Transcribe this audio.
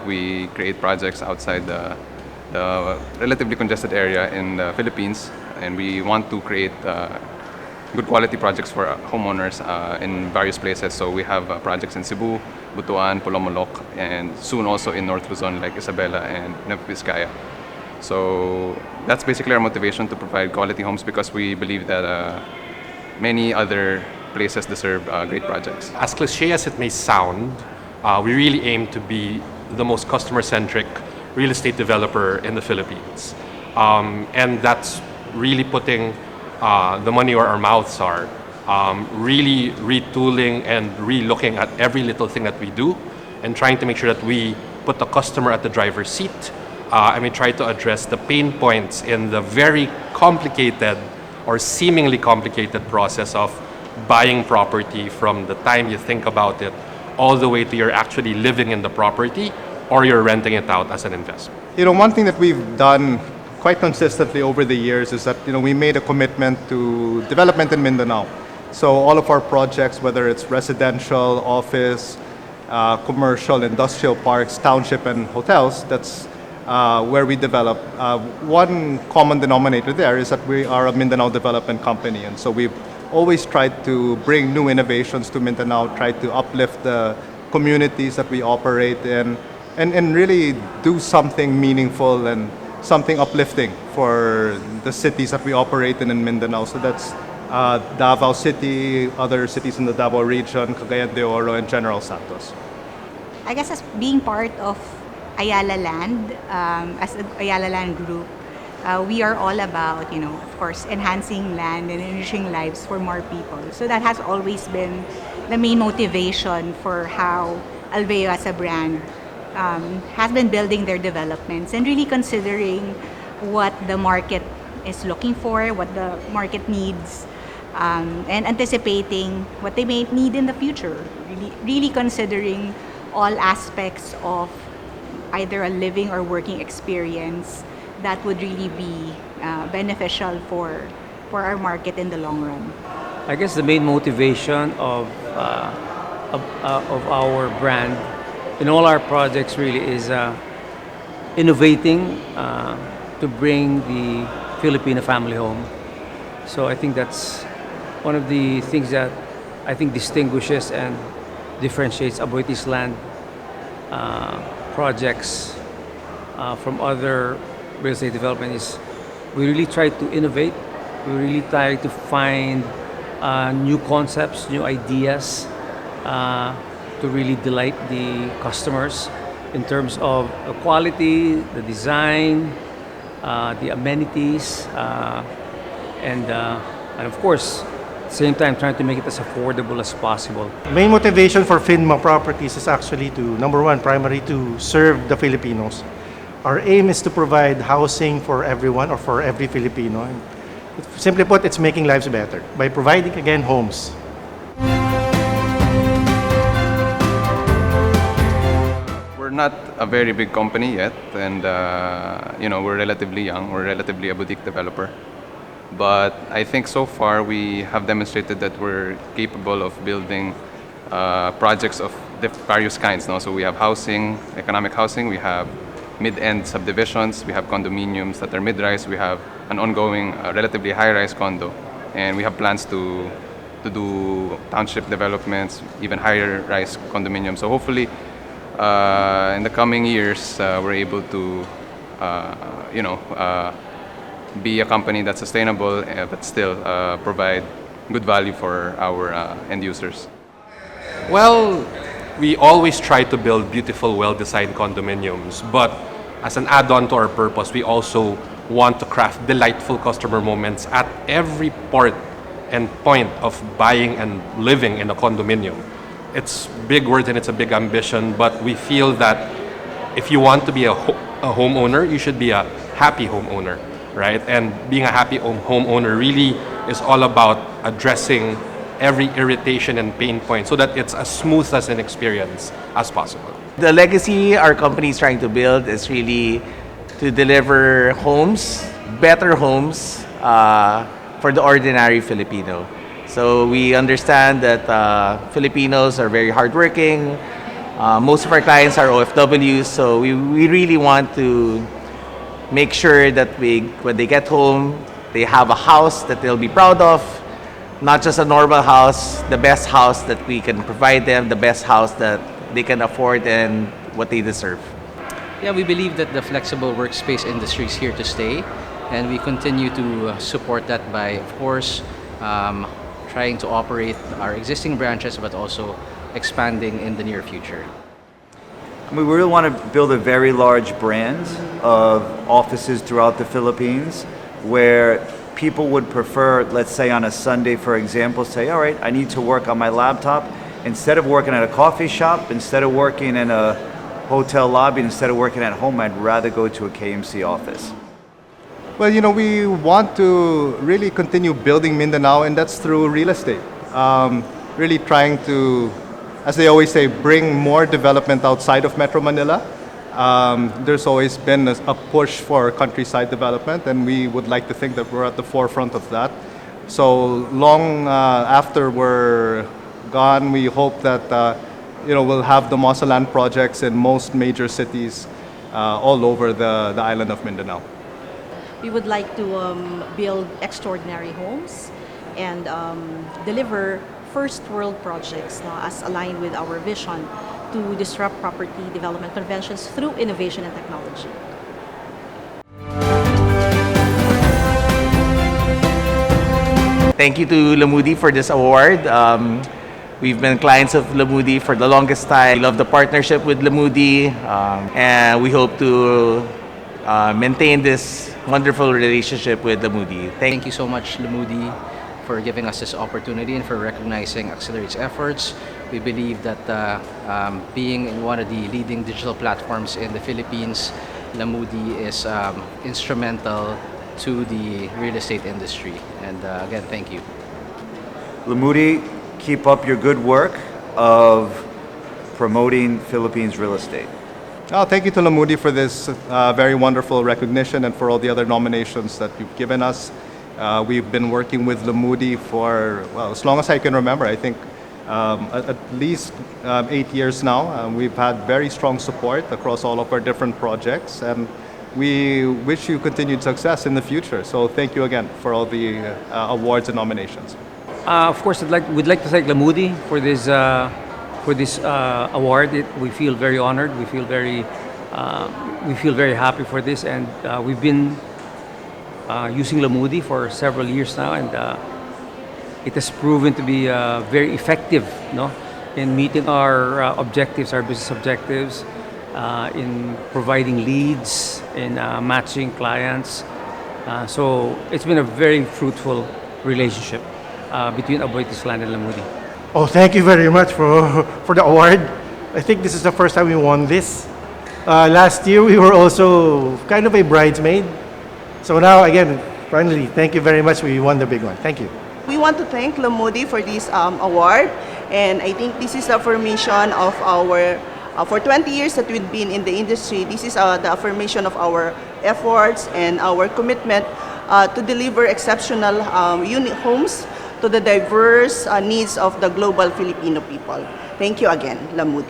we create projects outside the relatively congested area in the Philippines, and we want to create good quality projects for homeowners in various places. So we have projects in Cebu, Butuan, Polomolok, and soon also in North Luzon like Isabela and Nueva Vizcaya. So that's basically our motivation to provide quality homes, because we believe that many other places deserve great projects. As cliche as it may sound, we really aim to be the most customer-centric real estate developer in the Philippines. And that's really putting the money where our mouths are, really retooling and re-looking at every little thing that we do, and trying to make sure that we put the customer at the driver's seat, and we try to address the pain points in the very complicated or seemingly complicated process of buying property, from the time you think about it all the way to you're actually living in the property or you're renting it out as an investment. One thing that we've done quite consistently over the years is that we made a commitment to development in Mindanao. So all of our projects, whether it's residential, office, commercial, industrial parks, township, and hotels, that's where we develop. One common denominator there is that we are a Mindanao development company, and so we've always tried to bring new innovations to Mindanao, try to uplift the communities that we operate in, and really do something meaningful and something uplifting for the cities that we operate in Mindanao. So that's Davao City, other cities in the Davao region, Cagayan de Oro, and General Santos. I guess as being part of Ayala Land, as an Ayala Land group, we are all about, of course, enhancing land and enriching lives for more people. So that has always been the main motivation for how Alveo as a brand has been building their developments and really considering what the market is looking for, what the market needs, and anticipating what they may need in the future. Really considering all aspects of either a living or working experience that would really be beneficial for our market in the long run. I guess the main motivation of our brand in all our projects really is innovating to bring the Filipino family home. So I think that's one of the things that I think distinguishes and differentiates Aboitiz Land projects from other real estate development is we really try to innovate. We really try to find new concepts, new ideas to really delight the customers in terms of the quality, the design, the amenities, and of course, at the same time trying to make it as affordable as possible. Main motivation for Finma Properties is actually to, number one, primary to serve the Filipinos. Our aim is to provide housing for everyone or for every Filipino. And simply put, it's making lives better by providing, again, homes. We're not a very big company yet, and we're relatively young. We're relatively a boutique developer. But I think so far we have demonstrated that we're capable of building projects of various kinds. No? So we have housing, economic housing, we have mid-end subdivisions, we have condominiums that are mid-rise, we have an ongoing relatively high-rise condo, and we have plans to do township developments, even higher-rise condominiums. So hopefully in the coming years we're able to be a company that's sustainable but still provide good value for our end users. Well, we always try to build beautiful, well-designed condominiums, but as an add-on to our purpose, we also want to craft delightful customer moments at every part and point of buying and living in a condominium. It's big word and it's a big ambition, but we feel that if you want to be a homeowner, you should be a happy homeowner, right? And being a happy homeowner really is all about addressing every irritation and pain point so that it's as smooth as an experience as possible. The legacy our company is trying to build is really to deliver homes, better homes for the ordinary Filipino. So we understand that Filipinos are very hardworking, Most of our clients are OFWs, so we really want to make sure that when they get home, they have a house that they'll be proud of, not just a normal house, the best house that we can provide them, the best house that they can afford and what they deserve. Yeah, we believe that the flexible workspace industry is here to stay, and we continue to support that by, of course, trying to operate our existing branches, but also expanding in the near future. We really want to build a very large brand of offices throughout the Philippines where people would prefer, let's say on a Sunday, for example, say, all right, I need to work on my laptop. Instead of working at a coffee shop, instead of working in a hotel lobby, instead of working at home, I'd rather go to a KMC office. Well, we want to really continue building Mindanao, and that's through real estate. Really trying to, as they always say, bring more development outside of Metro Manila. There's always been a push for countryside development, and we would like to think that we're at the forefront of that. So long after we're gone, we hope that we'll have the Mosaland projects in most major cities all over the island of Mindanao. We would like to build extraordinary homes and deliver first world projects as aligned with our vision to disrupt property development conventions through innovation and technology. Thank you to Lamudi for this award. We've been clients of Lamudi for the longest time. We love the partnership with Lamudi, and we hope to maintain this wonderful relationship with Lamudi. Thank you so much, Lamudi, for giving us this opportunity and for recognizing Accelerate's efforts. We believe that being in one of the leading digital platforms in the Philippines, Lamudi is instrumental to the real estate industry. And again, thank you. Lamudi, keep up your good work of promoting Philippines real estate. Oh, thank you to Lamudi for this very wonderful recognition and for all the other nominations that you've given us. We've been working with Lamudi for, well, as long as I can remember. I think at least 8 years now. We've had very strong support across all of our different projects, and we wish you continued success in the future. So thank you again for all the awards and nominations. Of course, we'd like to thank Lamudi for this award. We feel very honored. We feel very happy for this, and we've been using Lamudi for several years now, and it has proven to be very effective, in meeting our objectives, our business objectives, in providing leads, in matching clients. So it's been a very fruitful relationship between Aboitiz Land and Lamudi. Oh, thank you very much for the award. I think this is the first time we won this. Last year, we were also kind of a bridesmaid. So now, again, finally, thank you very much. We won the big one. Thank you. We want to thank Lamudi for this award. And I think this is the affirmation of our, for 20 years that we've been in the industry, this is the affirmation of our efforts and our commitment to deliver exceptional unit homes to the diverse needs of the global Filipino people. Thank you again, Lamudi.